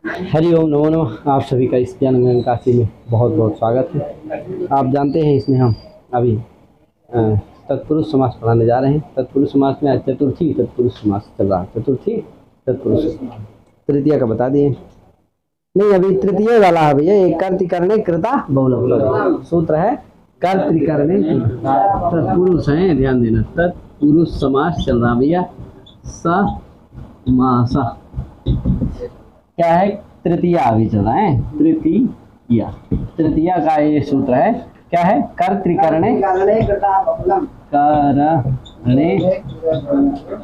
हरि ओम नमो नमः। आप सभी का इस ज्ञान गंगा काशी में बहुत बहुत स्वागत है। आप जानते हैं इसमें हम अभी तत्पुरुष समास पढ़ाने जा रहे हैं। तत्पुरुष समास में आज चतुर्थी तत्पुरुष समास चल रहा है। चतुर्थी तत्पुरुष, तृतीया का बता दिए नहीं, अभी तृतीय वाला है भैया। एक कर्तिकरणे कृता बहुलम सूत्र है। कर्तिकरणे तत्पुरुष है, ध्यान देना। तत्पुरुष समास चल रहा भैया। समास क्या है? तृतीया अभी चल रहा है। तृतीया का ये सूत्र है। क्या है? कर्तिकरणे करणे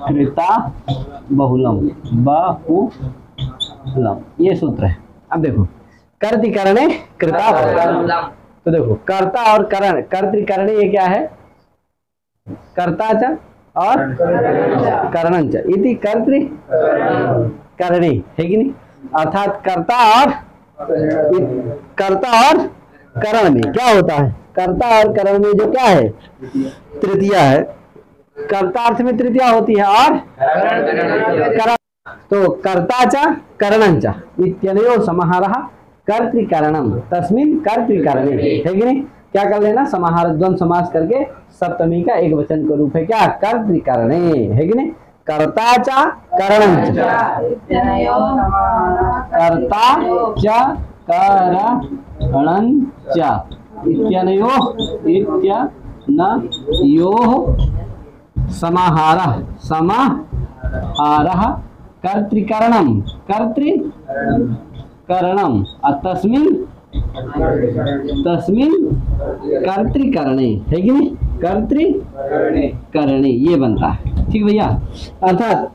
कृता बहुलम बहुलम, ये सूत्र है। अब देखो, कर्तिकरणे कृता बहुलम, तो देखो कर्ता और करण, कर्तिकरणे ये क्या है? कर्ता च और करणं च इति कर्तिकरणे है कि नहीं? अर्थात कर्ता और करण में क्या होता है? कर्ता और करण में जो क्या है? तृतीया है। कर्ता अर्थ में तृतीया होती है और करण, तो कर्ता च करणं च इत्यनयो समाहारः कर्तिकरणम तस्मिन् कर्तिकरणे है कि नहीं? क्या कर लेना? समाहार द्वंद्व समास करके सप्तमी का एक वचन का रूप है क्या? कर्तिकरणे है कि नहीं? कर्ता च करणं च, कर्ता च करणं च इत्यनयोः समाहारः कर्तिकरणं तस्मिन् कर्तिकरणे है कि नहीं? कर्तिकरणे ये बनता है। ठीक भैया। अर्थात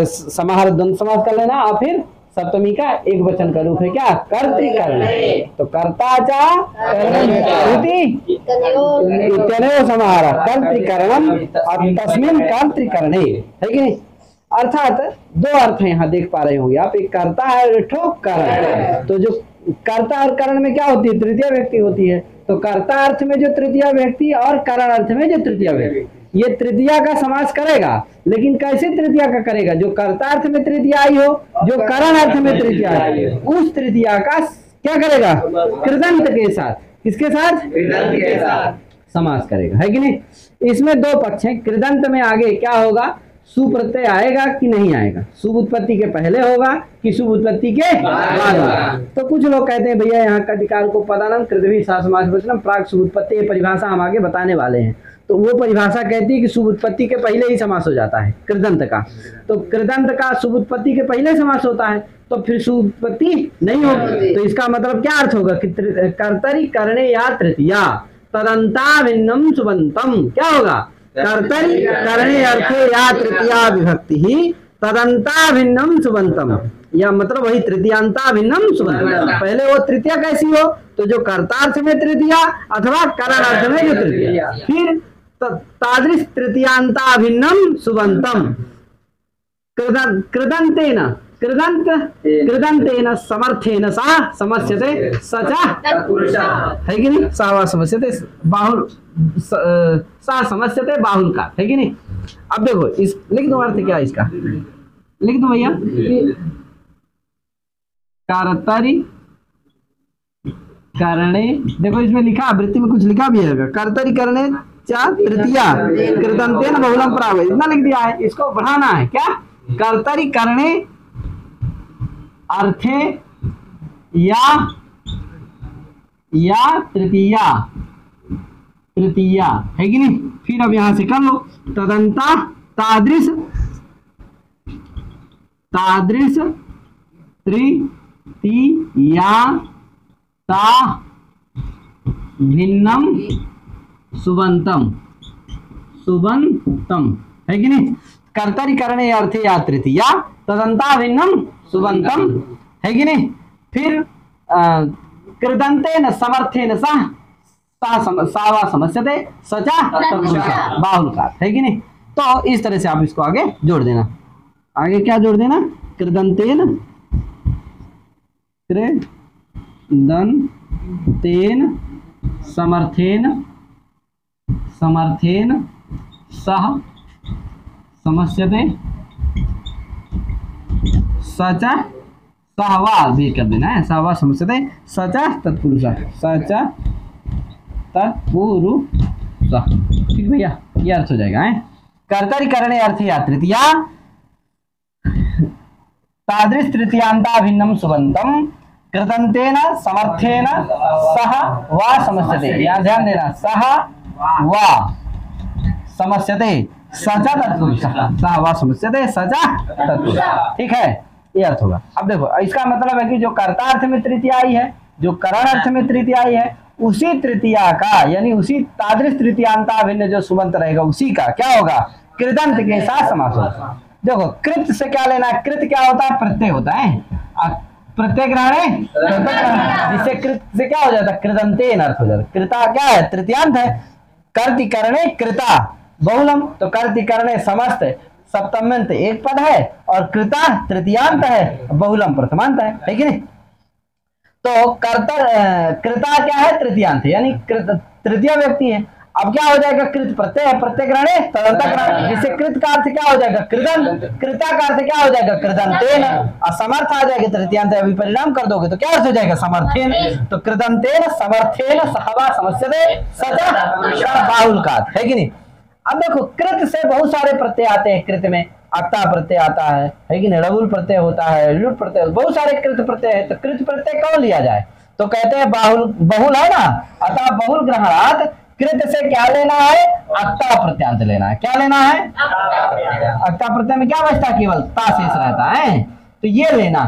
समाहार द्वंद्व समास कर लेना और फिर सप्तमी का एक वचन का रूप है क्या? कर्तिकरणे। तो कर्ता च इत्यनयो समाहारः कर्तिकरणम तस्मिन् कर्तिकरणे है कि नहीं? अर्थात दो अर्थ यहाँ देख पा रहे होंगे आप, एक कर्ता है और एक करण। तो जो कर्ता और करण में क्या होती है? तृतीय व्यक्ति होती है। तो कर्ता अर्थ में जो तृतीय व्यक्ति और करण अर्थ में जो तृतीय व्यक्ति, ये तृतीया का समास करेगा। लेकिन कैसे तृतीया का करेगा? जो कर्ता अर्थ में तृतीया आई हो, जो करण अर्थ में तृतीया आई, उस तृतीया का क्या करेगा? कृदंत के साथ। किसके साथ? कृदंत के साथ समास करेगा, है कि नहीं? इसमें दो पक्ष हैं। कृदंत में आगे क्या होगा? सुप्रत्यय आएगा कि नहीं आएगा? शुभ उत्पत्ति के पहले होगा कि शुभ उत्पत्ति के बाद होगा? तो कुछ लोग कहते हैं भैया यहाँ कर्तिकार को पदानम कृतभी समास वचनम प्राक शुभ उत्पत्ति, ये परिभाषा हम आगे बताने वाले हैं। तो वो परिभाषा कहती है कि शुभ उत्पत्ति के पहले ही समास हो जाता है कृदंत का। तो कृदंत का शुभ उत्पत्ति के पहले समास होता है, तो फिर शुभ उत्पत्ति नहीं होगी। तो इसका मतलब क्या अर्थ होगा कि कर्तरि करणे या तृतीया तदंता भिन्नम सुबंतम, क्या होगा? कर्तरि करणे अर्थे या तृतीया विभक्ति ही तदंता भिन्नम सुबंतम, या मतलब वही तृतीयांता भिन्नम सुबंतम। पहले वो तृतीया कैसी हो? तो जो कर्तार्थ में तृतीया अथवा करण अर्थ में जो तृतीया, फिर तादृश तृतीयांता भिन्नम सुबंतम कृदंतेन समर्थेन सा समस्यते सचा है कि नहीं? सा समस्यते बाहुल सा समस्यते बाहुल का, है कि नहीं? अब देखो, इस लिख दो अर्थ क्या है इसका, लिख दो भैया। कर्तरि करणे, देखो इसमें लिखा, आवृत्ति में कुछ लिखा भी है, कर्तरि करणे च तृतीया कृदंतेन बहुलम प्राग, इतना लिख दिया है। इसको बढ़ाना है क्या? कर्तरि करणे अर्थे या तृतीया है कि नहीं? फिर अब यहां से कर लो, तदंता तादृश तृतीया भिन्नम सुबंतम है कि नहीं? कर्तरि करणे अर्थे या तृतीया तदंता भिन्नम सुबंतम है कि नहीं? फिर कृदंतेन समर्थेन सावा समस्यते सचा बाहुल का, है कि नहीं? तो इस तरह से आप इसको आगे जोड़ देना। आगे क्या जोड़ देना? कृदंतेन समर्थेन सह समस्यते सच सहवा भी कर देना है, सहवा समझते सचा तत्पुरुष, सचा तत्पुरुष, ठीक भैया, ये अर्थ हो जाएगा है। कर्तरि करणे अर्थ या तृतीया तादृश तृतीयांता भिन्नम सुबंतम कृतंतेन समर्थेन सह वा समस्यते, यहाँ ध्यान देना, सह वा समस्यते सचा तत्पुरुष, सह वा समस्यते सचा तत्पुरुष, ठीक है, ये अर्थ होगा। अब देखो इसका मतलब है कि जो कर्ता अर्थ में तृतीया आई है, जो करण अर्थ में तृतीया आई है, उसी तृतीया का यानी उसी तादृश तृतीयांता भिन्न जो सुबंत रहेगा उसी का क्या होगा, कृदंत के साथ समास होगा। देखो कृत से क्या लेना है, कृत क्या होता है, प्रत्यय होता है, प्रत्यय ग्रहण है, जिससे कृत से क्या हो जाता है, कृदंतेन अर्थ हो जाता है। कृता क्या है, तृतीयांत है, कर्ति करणे कृता बहुलम, तो कर्ति करणे समस्त सप्तम्यंत एक पद है और कृता तृतीयांत है, बहुलम प्रथमांत है कि नहीं। तो कर्ता कृता क्या है, तृतीयांत है, यानी तृतीय व्यक्ति है। अब क्या हो जाएगा, कृत प्रत्यय है, प्रत्यय ग्रहण है तदंत ग्रहण, जिससे कृत का अर्थ क्या हो जाएगा, कृदंत, कृता का अर्थ क्या हो जाएगा, कृदंतेन, असमर्थ आ जाएगा तृतीयांत, अभी परिणाम कर दोगे तो क्या अर्थ हो जाएगा, समर्थेन, तो कृदंतेन समर्थेन सहवा समस्यते सचा बाहुल का है कि नहीं। अब देखो कृत से बहुत सारे प्रत्यय आते हैं, कृत में अक्ता प्रत्यय आता है कि नहीं, रबुल प्रत्यय होता है, लुट प्रत्यय, बहुत सारे कृत प्रत्यय है, तो कृत प्रत्यय कौन लिया जाए, तो कहते हैं बहुल है ना, अतः बहुल ग्रहणात कृत से क्या लेना है, अक्ता प्रत्यांत लेना है, क्या लेना है, अक्ता प्रत्यय में क्या बचता है, केवल ता शेष रहता है, तो ये लेना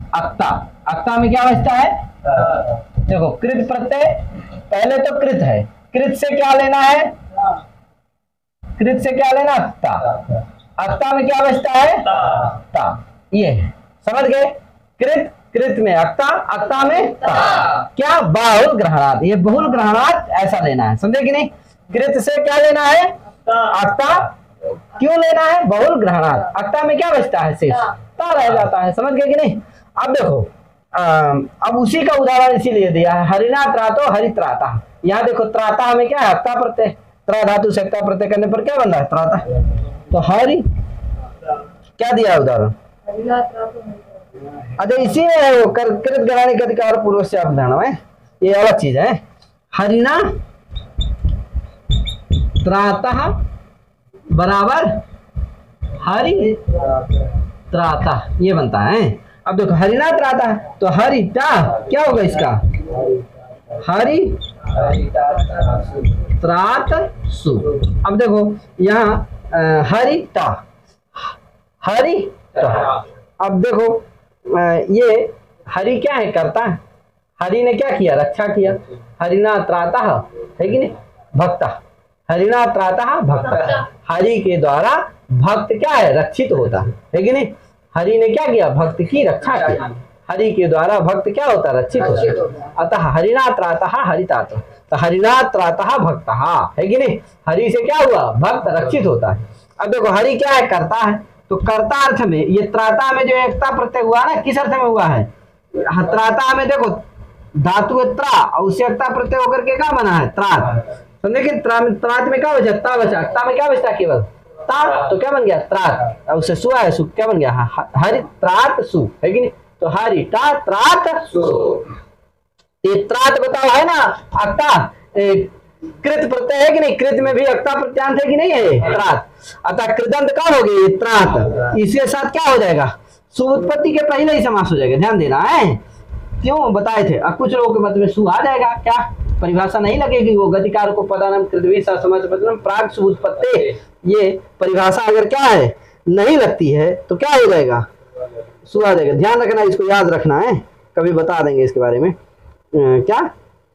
अक्ता, अक्ता में क्या बचता है, देखो कृत प्रत्यय पहले तो कृत है, कृत से क्या लेना है, कृत से क्या लेना, अक्ता, अक्ता में क्या बचता है, ता, ये समझ गए, कृत, कृत में अक्ता, अक्ता में ता, क्या बाहुल ग्रहणात, ये बहुल ग्रहणात ऐसा लेना है, समझे कि नहीं। कृत से क्या लेना है, अक्ता, क्यों लेना है, बहुल ग्रहणात, अक्ता में क्या बचता है, शेष ता रह जाता है, समझ गए कि नहीं। अब देखो अब उसी का उदाहरण इसीलिए दिया है, हरिना त्रातो हरित्राता, यहाँ देखो त्राता में क्या है, अक्ता प्रत्यय, त्रा धातु से अक्ता प्रत्यय करने पर क्या बन रहा है, त्राता, तो हरि क्या दिया है उदाहरण, अच्छा इसी में है वो कृत ग्रहण के अधिकार पूर्व से अपधान है, ये अलग चीज है। हरिना त्रातः बराबर हरि त्राता, ये बनता है। अब देखो हरिना त्राता, तो हरिता क्या होगा इसका, हरि त्रात सु। अब देखो यहाँ हरिता, हरिता, अब देखो ये हरि क्या है, करता है, हरि ने क्या किया, रक्षा किया, हरिना त्राता है कि नहीं, भक्ता, हरिना त्राता भक्ता, हरि के द्वारा भक्त क्या है, रक्षित होता है कि नहीं, हरि ने क्या किया, भक्त की रक्षा किया, हरि के द्वारा भक्त क्या होता है, रक्षित होता है, अतः हरिना त्राता हरितात, तो हरिना त्राता भक्त है कि नहीं, हरि से क्या हुआ, भक्त रक्षित होता है। अब देखो हरि क्या है, करता है, तो कर्ता अर्थ में ये त्राता में जो एकता प्रत्यय हुआ ना, किस अर्थ में हुआ है, त्राता में देखो धातु त्रा और उसे एकता प्रत्यय होकर के क्या बना है, त्रात, समझे कि त्रात में क्या बचा, ता बचा, ता में क्या बचता, केवल ता, तो क्या बन गया, त्रात, और उसे सु है, सु क्या बन गया, हरि त्रात सु है कि नहीं, तो हरि ता त्रात सु, ये त्रात बताओ है ना, अक्ता कृत प्रत्यय है कि नहीं, कृत में भी अक्ता प्रत्यांत है कि नहीं है, त्रात, अतः कृदंत कौन हो गई, त्रात, इसके साथ क्या हो जाएगा, सुउत्पत्ति के पहले ही समास हो जाएगा, ध्यान देना है, क्यों बताए थे, अब कुछ लोगों के मत में सु आ जाएगा, क्या परिभाषा नहीं लगेगी, वो गतिकार को पदानम कृतवी समास प्राग सुउत्पत्ति, ये परिभाषा अगर क्या है नहीं लगती है तो क्या हो जाएगा, सु आ जाएगा, ध्यान रखना, इसको याद रखना है, कभी बता देंगे इसके बारे में। क्या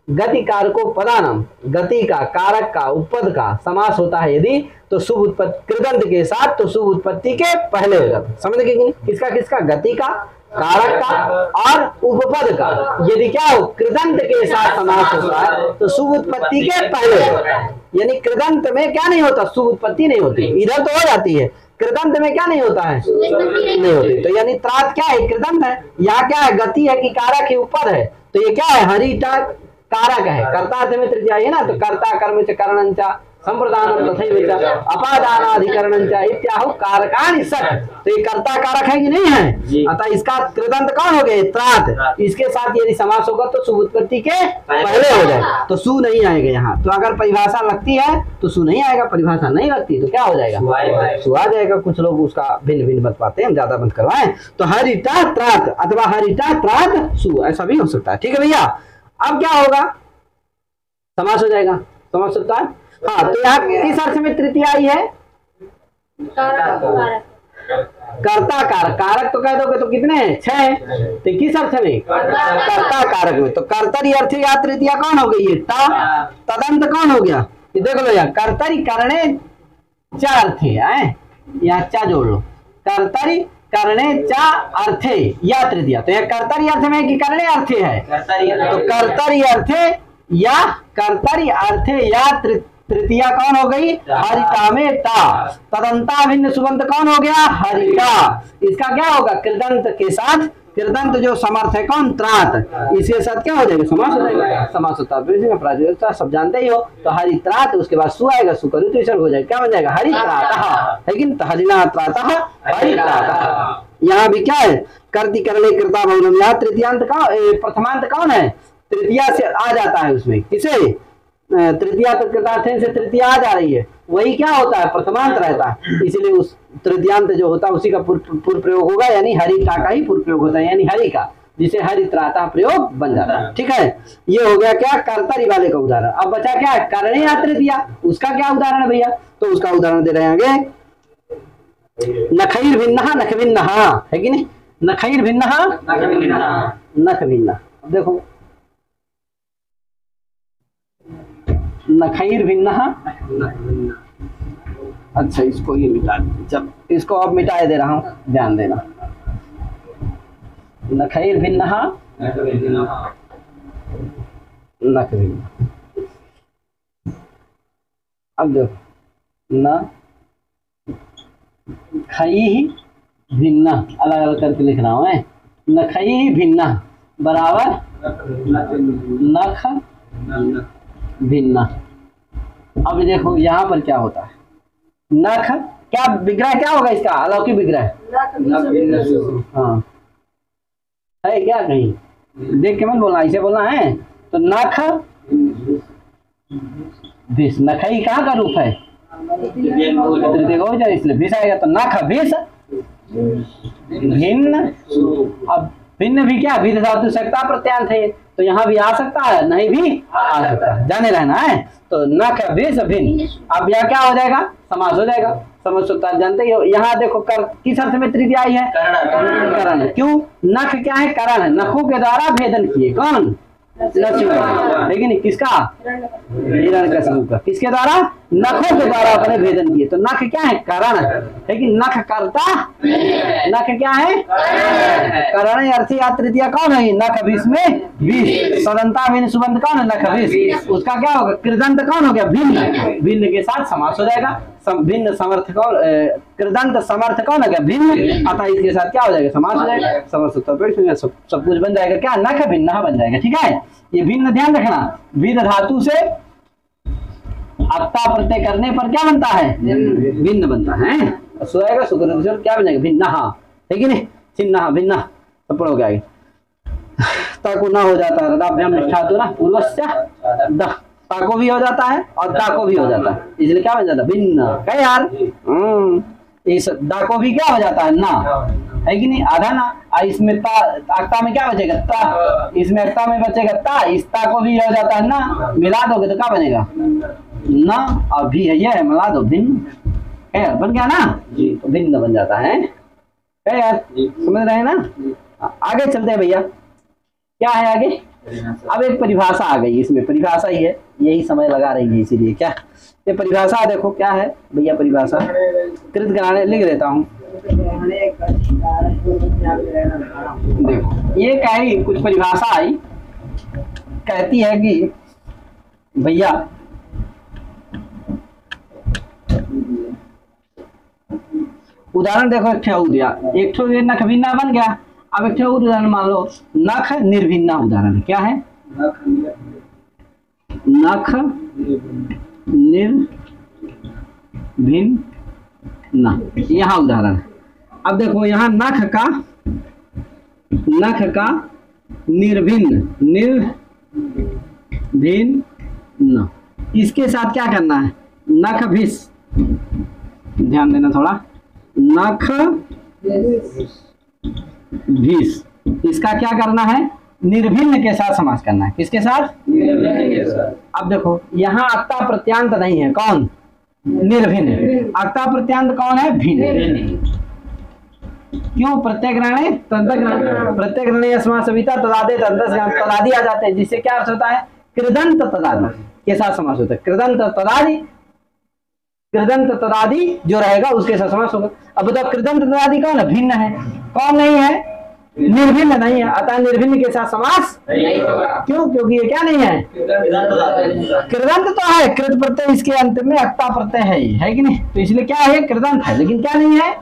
गति कारको पदानम, गति का, कारक का, उपपद का समास होता है यदि, तो शुभ उत्पत्ति कृदंत के साथ, तो शुभ उत्पत्ति के पहले हो जाता है, समझ गए कि नहीं, किसका किसका, गति का, कारक का और उपपद का, यदि क्या हो कृदंत के साथ समास होता है तो शुभ उत्पत्ति के पहले होता है, यानी कृदंत में क्या नहीं होता, शुभ उत्पत्ति नहीं होती, इधर तो हो जाती है, कृदंत में क्या नहीं होता है, नहीं होती, तो यानी त्रात क्या है, कृदंत है, यहाँ क्या है, गति है कि कारक है, उपपद है, तो ये क्या है, हरिता कारक है, कर्ता अर्थ में तृतीया है ना, तो कर्ता कर्म च करणंचा संप्रदान तथैव अपादानाधिकरणं च इत्याहु कारकानि षट्। तो ये कर्ता कारक है कि नहीं है? अतः इसका कृदंत कौन हो गए? त्रात। इसके साथ यदि समास होगा तो शुभ उत्पत्ति के पहले हो जाए, तो सु नहीं आएगा यहाँ। तो अगर परिभाषा लगती है तो सु नहीं आएगा, परिभाषा नहीं लगती तो क्या हो जाएगा? सु आ जाएगा। कुछ लोग उसका भिन्न भिन्न बत पाते हैं, हम ज्यादा बंद करवाएं। तो हरिता त्रात अथवा हरिता त्रात सु, ऐसा भी हो सकता है। ठीक है भैया। अब क्या होगा? समास हो जाएगा, समझ सकता है। हाँ, तो यहाँ किस अर्थ में तृतीया आई है? कर्ता कारक। कारक तो कह दोगे तो कितने हैं? 6। तो किस अर्थ में? कर्ता कारक में। तो कर्तरी अर्थ या तृतीया कौन हो गई? ता। तदंत कौन हो गया? ये देख लो यार, कर्तरी करणे चा अर्थे है, यहाँ चा जोड़ लो। कर्तरी करणे चा अर्थे या तृतीया। तो यह कर्तरी अर्थ में कि करणे अर्थे है? तो कर्तरी अर्थे या कर्तरी अर्थे या तृतीया कौन हो गई? हरिता में ता। तदंता भिन्न सुबंत कौन हो गया? हरिता। इसका क्या होगा? कृदंत के साथ, कृदंत जो समर्थ है कौन? त्रात। इसके साथ क्या हो जाएगा? समास हो जाएगा। समास होता है सब जानते ही हो। तो हरित्रात, उसके बाद सु आएगा, सु करू तो हो जाएगा, क्या बन जाएगा? हरित्रातः। लेकिन हरिना त्रातः हरित्रातः। यहाँ भी क्या है? कर्ति करले कृता बहुलम। यहाँ तृतीयांत का प्रथमांत कौन है? तृतीया से आ जाता है उसमें। किसे? तृतीया कृतार्थ से तृतीया आ जा रही है, वही क्या होता है? प्रथमांत रहता है। इसलिए उस तृतीयांत जो होता है उसी का पूर्व प्रयोग होगा, यानी हरिता का ही पूर्व प्रयोग होता है, यानी हरि का, जिसे हरित्राता प्रयोग बन जाता है। ठीक है, ये हो गया क्या? कर्तरी वाले का उदाहरण। अब बचा क्या? करणे या तृतीया। उसका क्या उदाहरण है भैया? तो उसका उदाहरण दे रहे हैं आगे। नखैर भिन्नः नख भिन्नः है कि नहीं? नखैर भिन्नः नख भिन्नः। देखो नखैर भिन्नः। अच्छा, इसको ये मिटा, जब इसको अब मिटाए दे रहा हूँ, ध्यान देना। नखैर भिन्नः नख भिन्नः। अब देखो, न खई भिन्न, अलग अलग करके लिख रहा हूँ मैं। नखई भिन्न बराबर नख भिन्न। अब देखो यहाँ पर क्या होता है? नख क्या विग्रह क्या होगा इसका? अलौकिक विग्रह। हाँ है क्या? कहीं देख के मत बोलना, ऐसे बोलना है। तो नख भिष, नखई कहाँ का रूप है? इसलिए भिष आएगा। तो नख भिष भिन्न। अब भिन्न भी क्या? विध धातु सकता प्रत्यांत है, तो यहाँ भी आ सकता है, नहीं भी आ सकता है, जाने रहना है। तो नख भिष भिन्न। अब यहाँ क्या हो जाएगा? समास हो जाएगा। समझ सकता है, जानते ही हो। यहाँ देखो किस अर्थ में तृतीया आई है? करण। क्यों? नख क्या है? करण है। नखों के द्वारा भेदन किए। कौन? लेकिन किसका? हिरण्यकशिपु का। किसके द्वारा? नखों के द्वारा अपने भेदन किए। तो नख क्या है? करण है। लेकिन नख करता, नख क्या है? करण। अर्थी या तृतीया कौन है? नख भिष में विष। सदंता भिन्न सुबंत कौन है? नख भिष। उसका क्या होगा? कृदंत कौन हो गया? भिन्न। भिन्न के साथ समास हो जाएगा। भिन्न समर्थ कौन? कृदंत समर्थ कौन हो गया? भिन्न। अतः इसके साथ क्या हो जाएगा? समास हो जाएगा। समर्थ सब कुछ बन जाएगा। क्या? नख भिन्न बन जाएगा। ठीक है, ये भिन्न ध्यान रखना। विध धातु से अत्ता प्रत्यय करने पर क्या बनता है? भिन्न बनता है। सुएगा सुकर क्या बन जाएगा? भिन्न। है कि नहीं? चिन्ह भिन्न सब पढ़ो गया। ताको ना हो जाता है, रदाभ्याम निष्ठा तो ना पूर्वस्य द, ताको भी हो जाता है और ताको भी हो जाता है, इसलिए क्या बन जाता है? भिन्न। क्या यार? इस दा को भी क्या हो जाता है? ना, है कि नहीं? आधा ना। इसमें ता, अक्ता में क्या बचेगा? ता। इसमें अक्ता में बचेगा ता। इस ता को भी हो जाता है ना। मिला दोगे तो क्या बनेगा? ना। और भी है, ये मिला दो, भिन्न। है, बन गया ना जी? तो भिन्न बन जाता है। क्या यार? समझ रहे हैं ना? आगे चलते हैं भैया। क्या है आगे? अब एक परिभाषा आ गई। इसमें परिभाषा ही है, यही समय लगा रही है, इसीलिए क्या ये परिभाषा देखो क्या है भैया। परिभाषा कृत गणाने लिख देता हूँ। देखो ये कही कुछ परिभाषा आई, कहती है कि भैया उदाहरण देखो। एक ठो दिया, एक ठो नख भिन्ना बन गया। अब एक ठो उदाहरण मान लो, नख निर्भिन्ना उदाहरण क्या है? नख निर्भिन्ना भिन्न, यहाँ उदाहरण। अब देखो यहाँ नख का निर्भिन्न, इसके साथ क्या करना है, नख भिस, ध्यान देना थोड़ा, नख भिस, इसका क्या करना है, निर्भिन्न के साथ समास करना है। किसके साथ, निर्भिन्न के साथ। अब देखो यहाँ अक्ता प्रत्यांत नहीं है, कौन, निर्भिन्न। अक्ता प्रत्यांत कौन है, भिन्न। क्यों, प्रत्यग्रहणे तदग्रहण, प्रत्यग्रहणे अस्मा सविता तदादे तदादि आ जाते हैं, जिससे क्या अर्थ होता है, कृदंत तदादि के साथ समास होता है। कृदंत तदादि जो रहेगा उसके साथ समास होगा। अब बताओ कृदंत तदादि कौन है, भिन्न है, कौन नहीं है, निर्भिन्न नहीं है, अतः निर्भिन्न के साथ समास नहीं होगा। क्यों, क्योंकि ये क्या नहीं है, कृदंत तो है, कृत प्रत्यय इसके अंत में अक्ता प्रत्यय है कि नहीं, तो इसलिए क्या है, कृदंत है, लेकिन क्या नहीं है,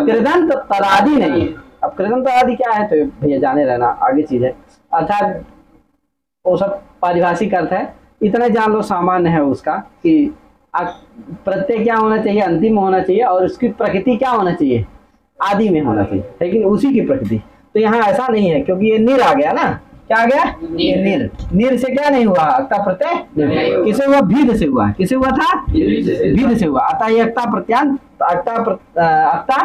कृदंत तदादि नहीं है। अब कृदंत तदादि क्या है, तो भैया जाने रहना, आगे चीज है, अर्थात वो सब पारिभाषिक अर्थ है, इतना जान लो सामान्य है उसका कि प्रत्यय क्या होना चाहिए, अंतिम होना चाहिए, और उसकी प्रकृति क्या होना चाहिए, आदि में होना चाहिए, लेकिन उसी की प्रकृति। तो यहाँ ऐसा नहीं है, क्योंकि ये निर आ गया ना, क्या आ गया, निर से क्या नहीं हुआ, अक्ता प्रत्यय, किसे हुआ, भीद से हुआ, किसे हुआ था, भीद से हुआ, अतः ये अक्ता प्रत्यांत, अक्ता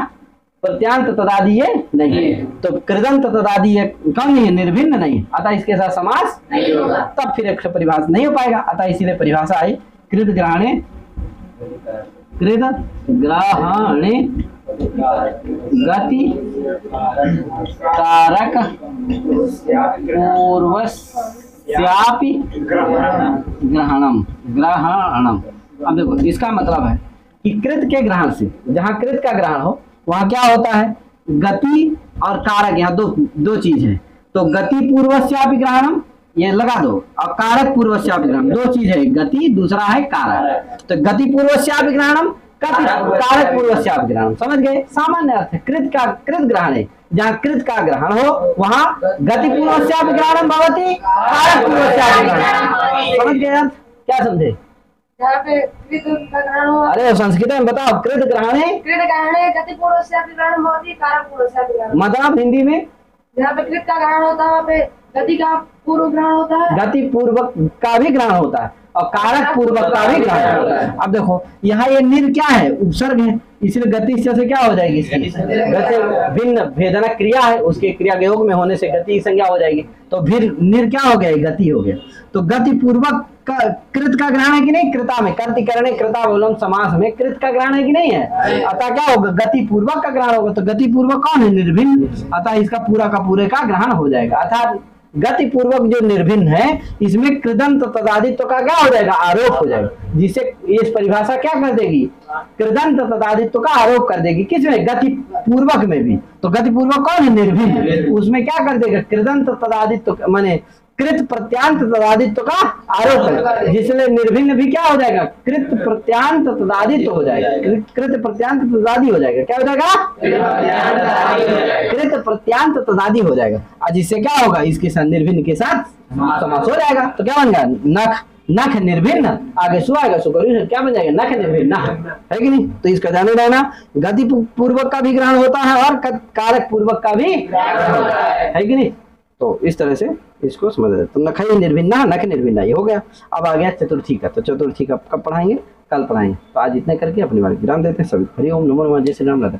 प्रत्यांत तदादि ये नहीं है। तो कृदंत तदादि ये कौन नहीं है, निर्भिन्न नहीं है, अतः इसके साथ समास नहीं होगा, तब फिर एक परिभाषा नहीं हो पाएगा। अतः इसीलिए परिभाषा आई, कृत ग्रहणे गति कारक पूर्वस्यापि ग्रहणम। अब देखो इसका मतलब है कि कृत के ग्रहण से, जहाँ कृत का ग्रहण हो वहाँ क्या होता है, गति और कारक, यहाँ दो चीज है, तो गति पूर्वस्यापि ग्रहणम, ये लगा दो, और कारक पूर्वस्यापि ग्रहणम, दो चीज है, गति दूसरा है कारक। तो गति पूर्वस्यापि ग्रहणम, कारक पूर्वस्यापि ग्रहणम, समझ गए, सामान्य अर्थ है। कृत ग्रहण है, जहाँ कृत का ग्रहण हो वहाँ गति पूर्वस्यापि ग्रहणम भवति, कारक पूर्वस्यापि ग्रहणम, समझ गए अर्थ, क्या समझे, जहाँ पे कृत का ग्रहण हो, अरे संस्कृत में बताओ, कृत ग्रहणे गति पूर्वस्यापि ग्रहण भवति, कारक पूर्वस्यापि ग्रहणम, मतलब हिंदी में जहाँ पे कृत का ग्रहण होता है वहाँ पे गति का पूर्व ग्रहण होता है, गति पूर्वक का भी ग्रहण होता है, और कारक पूर्वक का भी ग्रहण होता है। अब देखो यहाँ ये निर क्या है, उपसर्ग है, इसलिए गति से क्या हो जाएगी, इसकी गति भिन्न भेदनक क्रिया है, उसके क्रिया के योग में होने से गति की संज्ञा हो जाएगी, तो फिर निर क्या हो गया, गति हो गया। तो गति पूर्वक का कृत का ग्रहण है कि नहीं, कृता में, कर्तिकरणे कृता बोलम समास में कृत का ग्रहण है कि नहीं है, अतः क्या होगा, गति पूर्वक का ग्रहण होगा। तो गति पूर्वक कौन है, निर्भिन्न, अतः इसका पूरा का पूरे का ग्रहण हो जाएगा। अर्थात गति पूर्वक जो निर्भिन्न है इसमें कृदंत तदादित्व का क्या हो जाएगा, आरोप हो जाएगा, जिससे इस परिभाषा क्या कर देगी, कृदंत तदादित्व का आरोप कर देगी, किसमें, गति पूर्वक में भी। तो गति पूर्वक कौन है, निर्भिन्न, उसमें क्या कर देगा, कृदंत तदादित्व माने कृत प्रत्यांत तदादित्व का आरोप है, जिसमें निर्भिन्न भी क्या हो जाएगा, कृत प्रत्यांत तदादित्व हो जाएगा, कृत प्रत्यांत तदादि हो जाएगा, क्या हो जाएगा, कृत प्रत्यांत तदादि हो जाएगा, और जिससे क्या होगा, इसके साथ निर्भिन्न के साथ समास हो जाएगा। तो क्या बन गया, नख निर्भिन्न, आगे सु आएगा, सु क्या बन जाएगा, नख निर्भिन्न, है कि नहीं। तो इसका ध्यान रहना, गति पूर्वक का भी ग्रहण होता है और कारक पूर्वक का भी है कि नहीं। तो इस तरह से इसको समझ रहे, तो नख निर्भिन्ना, नख निर्भिन्ना, ये हो गया। अब आ गया चतुर्थी का, तो चतुर्थी का कब पढ़ाएंगे, कल पढ़ाएंगे। तो आज इतने करके अपनी बार विराम देते हैं। सभी हरि ओम नमो नमः, जय श्री राम, राधे।